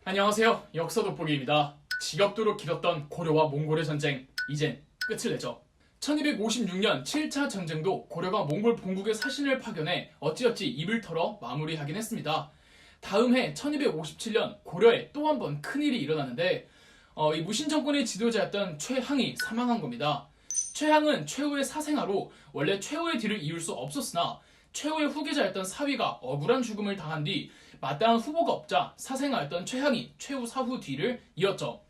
안녕하세요. 역사 돋보기입니다. 지겹도록 길었던 고려와 몽골의 전쟁, 이젠 끝을 내죠. 1256년 7차 전쟁도 고려가 몽골 본국의 사신을 파견해 어찌어찌 입을 털어 마무리하긴 했습니다. 다음 해 1257년 고려에 또 한 번 큰일이 일어나는데 이 무신 정권의 지도자였던 최항이 사망한 겁니다. 최항은 최후의 사생아로 원래 최후의 뒤를 이을 수 없었으나 최후의 후계자였던 사위가 억울한 죽음을 당한 뒤 마땅한 후보가 없자 사생아였던 최항이 최후 사후 뒤를 이었죠.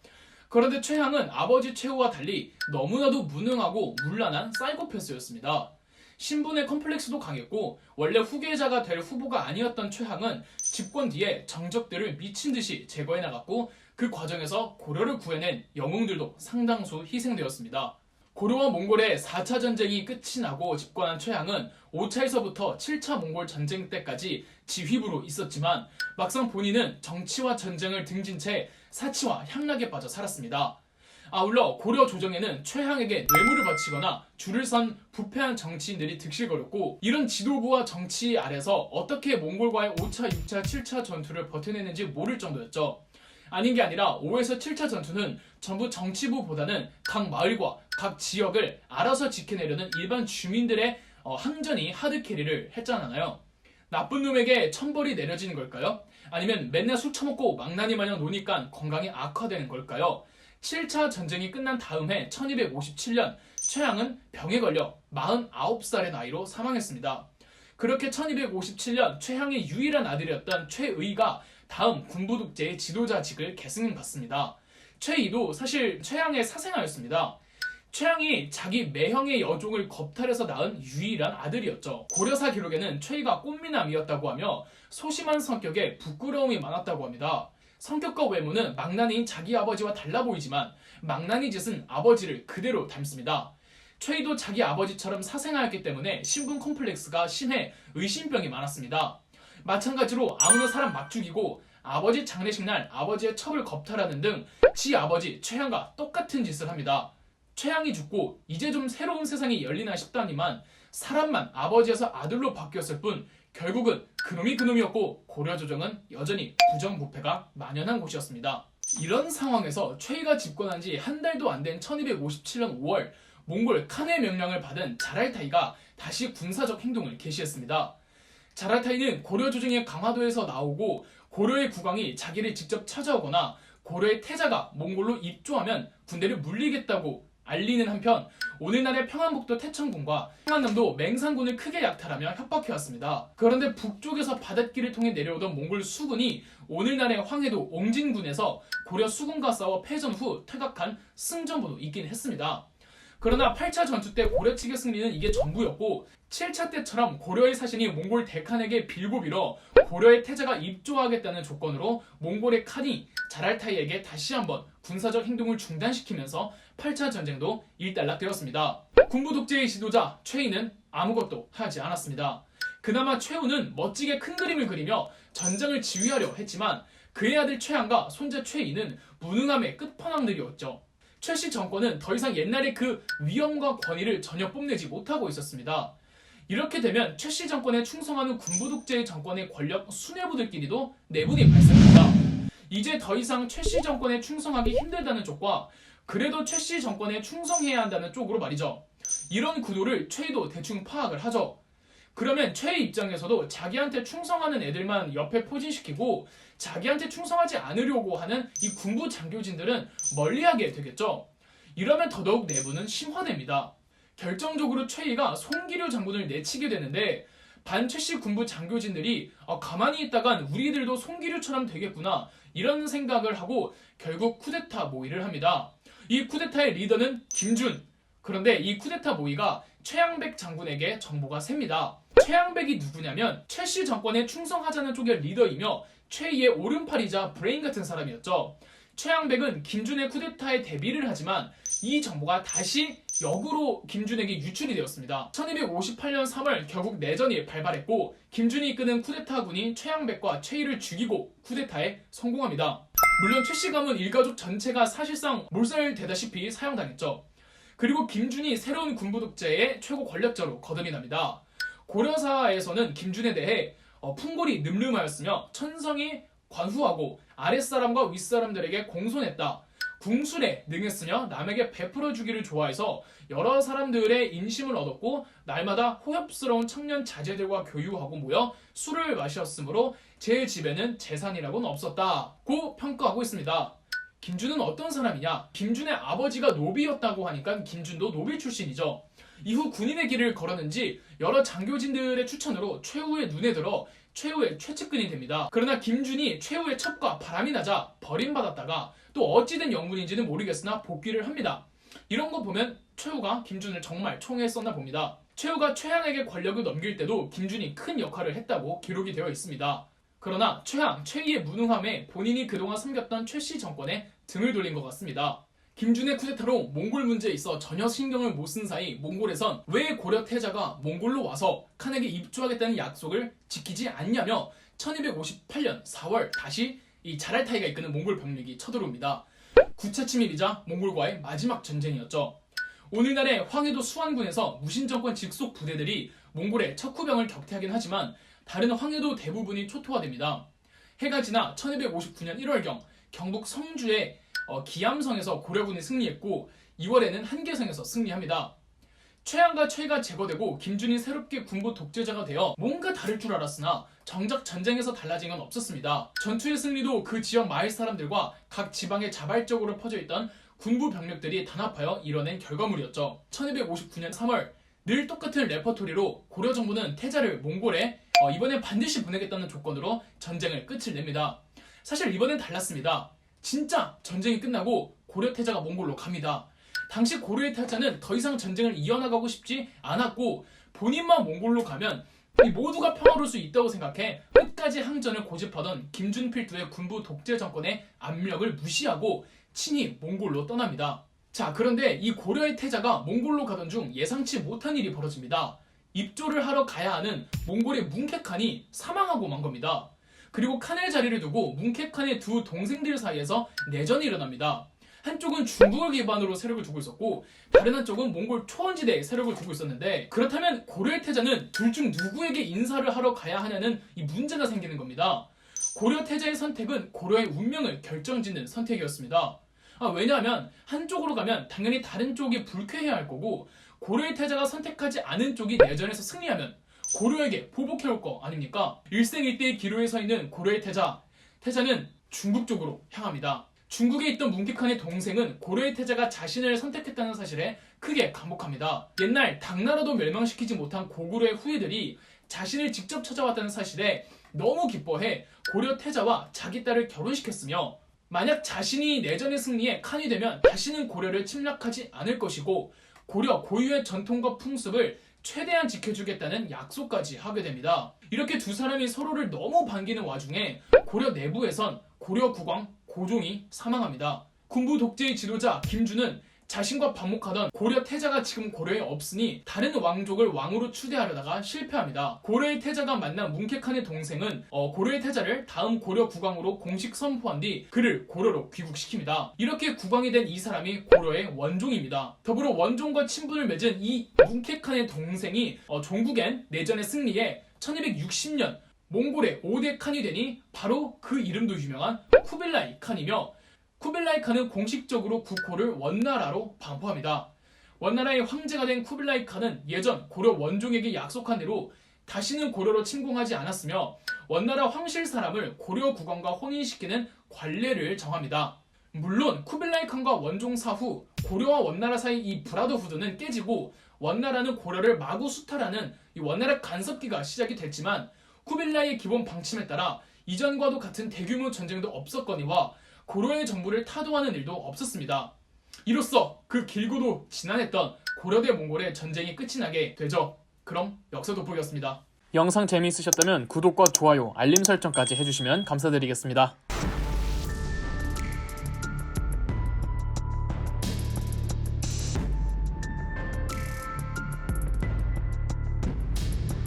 그런데 최항은 아버지 최후와 달리 너무나도 무능하고 문란한 사이코패스였습니다. 신분의 컴플렉스도 강했고 원래 후계자가 될 후보가 아니었던 최항은 집권 뒤에 정적들을 미친 듯이 제거해 나갔고 그 과정에서 고려를 구해낸 영웅들도 상당수 희생되었습니다. 고려와 몽골의 4차 전쟁이 끝이 나고 집권한 최항은 5차에서부터 7차 몽골 전쟁 때까지 지휘부로 있었지만 막상 본인은 정치와 전쟁을 등진 채 사치와 향락에 빠져 살았습니다. 아울러 고려 조정에는 최항에게 뇌물을 바치거나 줄을 선 부패한 정치인들이 득실거렸고 이런 지도부와 정치 아래서 어떻게 몽골과의 5차, 6차, 7차 전투를 버텨내는지 모를 정도였죠. 아닌 게 아니라 5에서 7차 전투는 전부 정치부보다는 각 마을과 각 지역을 알아서 지켜내려는 일반 주민들의 항전이 하드캐리를 했잖아요. 나쁜 놈에게 천벌이 내려지는 걸까요? 아니면 맨날 술 처먹고 망나니 마냥 노니까 건강이 악화되는 걸까요? 7차 전쟁이 끝난 다음 해 1257년 최항은 병에 걸려 49살의 나이로 사망했습니다. 그렇게 1257년 최항의 유일한 아들이었던 최의가 다음 군부독재의 지도자직을 계승받습니다. 최의도 사실 최항의 사생아였습니다. 최항이 자기 매형의 여종을 겁탈해서 낳은 유일한 아들이었죠. 고려사 기록에는 최의가 꽃미남이었다고 하며 소심한 성격에 부끄러움이 많았다고 합니다. 성격과 외모는 망나니인 자기 아버지와 달라 보이지만 망나니 짓은 아버지를 그대로 닮습니다. 최의도 자기 아버지처럼 사생아였기 때문에 신분 콤플렉스가 심해 의심병이 많았습니다. 마찬가지로 아무나 사람 막 죽이고 아버지 장례식 날 아버지의 첩을 겁탈하는 등 지 아버지 최항과 똑같은 짓을 합니다. 최항이 죽고 이제 좀 새로운 세상이 열리나 싶다니만 사람만 아버지에서 아들로 바뀌었을 뿐 결국은 그놈이 그놈이었고 고려 조정은 여전히 부정부패가 만연한 곳이었습니다. 이런 상황에서 최의가 집권한 지 한 달도 안 된 1257년 5월 몽골 칸의 명령을 받은 자랄타이가 다시 군사적 행동을 개시했습니다. 자랄타이는 고려 조정의 강화도에서 나오고 고려의 국왕이 자기를 직접 찾아오거나 고려의 태자가 몽골로 입조하면 군대를 물리겠다고 알리는 한편 오늘날의 평안북도 태천군과 평안남도 맹산군을 크게 약탈하며 협박해왔습니다. 그런데 북쪽에서 바닷길을 통해 내려오던 몽골 수군이 오늘날의 황해도 옹진군에서 고려 수군과 싸워 패전 후 퇴각한 승전보도 있긴 했습니다. 그러나 8차 전투 때 고려 측의 승리는 이게 전부였고 7차 때처럼 고려의 사신이 몽골 대칸에게 빌고 빌어 고려의 태자가 입조하겠다는 조건으로 몽골의 칸이 자랄타이에게 다시 한번 군사적 행동을 중단시키면서 8차 전쟁도 일단락되었습니다. 군부 독재의 지도자 최의는 아무것도 하지 않았습니다. 그나마 최후는 멋지게 큰 그림을 그리며 전쟁을 지휘하려 했지만 그의 아들 최항과 손자 최의는 무능함의 끝판왕들이었죠. 최씨 정권은 더 이상 옛날의 그 위엄과 권위를 전혀 뽐내지 못하고 있었습니다. 이렇게 되면 최씨 정권에 충성하는 군부독재의 정권의 권력 수뇌부들끼리도 내분이 발생합니다. 이제 더 이상 최씨 정권에 충성하기 힘들다는 쪽과 그래도 최씨 정권에 충성해야 한다는 쪽으로 말이죠. 이런 구도를 최의도 대충 파악을 하죠. 그러면 최의 입장에서도 자기한테 충성하는 애들만 옆에 포진시키고 자기한테 충성하지 않으려고 하는 이 군부 장교진들은 멀리하게 되겠죠. 이러면 더더욱 내부는 심화됩니다. 결정적으로 최의가 송기류 장군을 내치게 되는데 반 최씨 군부 장교진들이 가만히 있다간 우리들도 송기류처럼 되겠구나 이런 생각을 하고 결국 쿠데타 모의를 합니다. 이 쿠데타의 리더는 김준. 그런데 이 쿠데타 모의가 최양백 장군에게 정보가 셉니다. 최양백이 누구냐면 최씨 정권에 충성하자는 쪽의 리더이며 최의의 오른팔이자 브레인 같은 사람이었죠. 최양백은 김준의 쿠데타에 대비를 하지만 이 정보가 다시 역으로 김준에게 유출이 되었습니다. 1258년 3월 결국 내전이 발발했고 김준이 이끄는 쿠데타군이 최양백과 최의를 죽이고 쿠데타에 성공합니다. 물론 최씨 가문 일가족 전체가 사실상 몰살되다시피 사형당했죠. 그리고 김준이 새로운 군부독재의 최고 권력자로 거듭이 납니다. 고려사에서는 김준에 대해 풍골이 늠름하였으며 천성이 관후하고 아랫사람과 윗사람들에게 공손했다. 궁술에 능했으며 남에게 베풀어주기를 좋아해서 여러 사람들의 인심을 얻었고 날마다 호협스러운 청년 자제들과 교유하고 모여 술을 마셨으므로 제 집에는 재산이라고는 없었다고 평가하고 있습니다. 김준은 어떤 사람이냐? 김준의 아버지가 노비였다고 하니까 김준도 노비 출신이죠. 이후 군인의 길을 걸었는지 여러 장교진들의 추천으로 최후의 눈에 들어 최후의 최측근이 됩니다. 그러나 김준이 최후의 첩과 바람이 나자 버림받았다가 또 어찌된 영문인지는 모르겠으나 복귀를 합니다. 이런 거 보면 최후가 김준을 정말 총애했었나 봅니다. 최후가 최양에게 권력을 넘길 때도 김준이 큰 역할을 했다고 기록이 되어 있습니다. 그러나 최양, 최희의 무능함에 본인이 그동안 섬겼던 최씨 정권에 등을 돌린 것 같습니다. 김준의 쿠데타로 몽골 문제에 있어 전혀 신경을 못 쓴 사이 몽골에선 왜 고려 태자가 몽골로 와서 칸에게 입주하겠다는 약속을 지키지 않냐며 1258년 4월 다시 이 자랄타이가 이끄는 몽골 병력이 쳐들어옵니다. 9차 침입이자 몽골과의 마지막 전쟁이었죠. 오늘날의 황해도 수완군에서 무신정권 직속 부대들이 몽골의 척후병을 격퇴하긴 하지만 다른 황해도 대부분이 초토화됩니다. 해가 지나 1259년 1월경 경북 성주의 기암성에서 고려군이 승리했고 2월에는 한계성에서 승리합니다. 최양과 최가 제거되고 김준이 새롭게 군부 독재자가 되어 뭔가 다를 줄 알았으나 정작 전쟁에서 달라진 건 없었습니다. 전투의 승리도 그 지역 마을 사람들과 각 지방에 자발적으로 퍼져있던 군부 병력들이 단합하여 이뤄낸 결과물이었죠. 1259년 3월 늘 똑같은 레퍼토리로 고려 정부는 태자를 몽골에 이번엔 반드시 보내겠다는 조건으로 전쟁을 끝을 냅니다. 사실 이번엔 달랐습니다. 진짜 전쟁이 끝나고 고려 태자가 몽골로 갑니다. 당시 고려의 태자는 더 이상 전쟁을 이어나가고 싶지 않았고 본인만 몽골로 가면 모두가 평화로울 수 있다고 생각해 끝까지 항전을 고집하던 김준 필두의 군부 독재 정권의 압력을 무시하고 친히 몽골로 떠납니다. 자, 그런데 이 고려의 태자가 몽골로 가던 중 예상치 못한 일이 벌어집니다. 입조를 하러 가야 하는 몽골의 뭉케칸이 사망하고 만 겁니다. 그리고 칸의 자리를 두고 뭉케칸의 두 동생들 사이에서 내전이 일어납니다. 한쪽은 중국을 기반으로 세력을 두고 있었고 다른 한쪽은 몽골 초원지대에 세력을 두고 있었는데 그렇다면 고려의 태자는 둘 중 누구에게 인사를 하러 가야 하냐는 이 문제가 생기는 겁니다. 고려 태자의 선택은 고려의 운명을 결정짓는 선택이었습니다. 왜냐하면 한쪽으로 가면 당연히 다른 쪽이 불쾌해야 할 거고 고려의 태자가 선택하지 않은 쪽이 내전에서 승리하면 고려에게 보복해올 거 아닙니까? 일생일대의 기로에 서 있는 고려의 태자는 중국 쪽으로 향합니다. 중국에 있던 뭉케칸의 동생은 고려의 태자가 자신을 선택했다는 사실에 크게 감복합니다. 옛날 당나라도 멸망시키지 못한 고구려의 후예들이 자신을 직접 찾아왔다는 사실에 너무 기뻐해 고려 태자와 자기 딸을 결혼시켰으며 만약 자신이 내전의 승리에 칸이 되면 다시는 고려를 침략하지 않을 것이고 고려 고유의 전통과 풍습을 최대한 지켜주겠다는 약속까지 하게 됩니다. 이렇게 두 사람이 서로를 너무 반기는 와중에 고려 내부에선 고려 국왕 고종이 사망합니다. 군부 독재의 지도자 김준은 자신과 반목하던 고려 태자가 지금 고려에 없으니 다른 왕족을 왕으로 추대하려다가 실패합니다. 고려의 태자가 만난 뭉케칸의 동생은 고려의 태자를 다음 고려 국왕으로 공식 선포한 뒤 그를 고려로 귀국시킵니다. 이렇게 국왕이 된 이 사람이 고려의 원종입니다. 더불어 원종과 친분을 맺은 이 뭉케칸의 동생이 종국엔 내전의 승리에 1260년 몽골의 5대 칸이 되니 바로 그 이름도 유명한 쿠빌라이 칸이며 쿠빌라이 칸은 공식적으로 국호를 원나라로 반포합니다. 원나라의 황제가 된 쿠빌라이 칸은 예전 고려 원종에게 약속한 대로 다시는 고려로 침공하지 않았으며 원나라 황실 사람을 고려 국왕과 혼인시키는 관례를 정합니다. 물론 쿠빌라이 칸과 원종 사후 고려와 원나라 사이 이 브라더후드는 깨지고 원나라는 고려를 마구 수탈하는 이 원나라 간섭기가 시작이 됐지만 쿠빌라이의 기본 방침에 따라 이전과도 같은 대규모 전쟁도 없었거니와 고려의 정부를 타도하는 일도 없었습니다. 이로써 그 길고도 지난했던 고려 대 몽골의 전쟁이 끝이 나게 되죠. 그럼 역사 돋보기였습니다. 영상 재미있으셨다면 구독과 좋아요, 알림 설정까지 해주시면 감사드리겠습니다.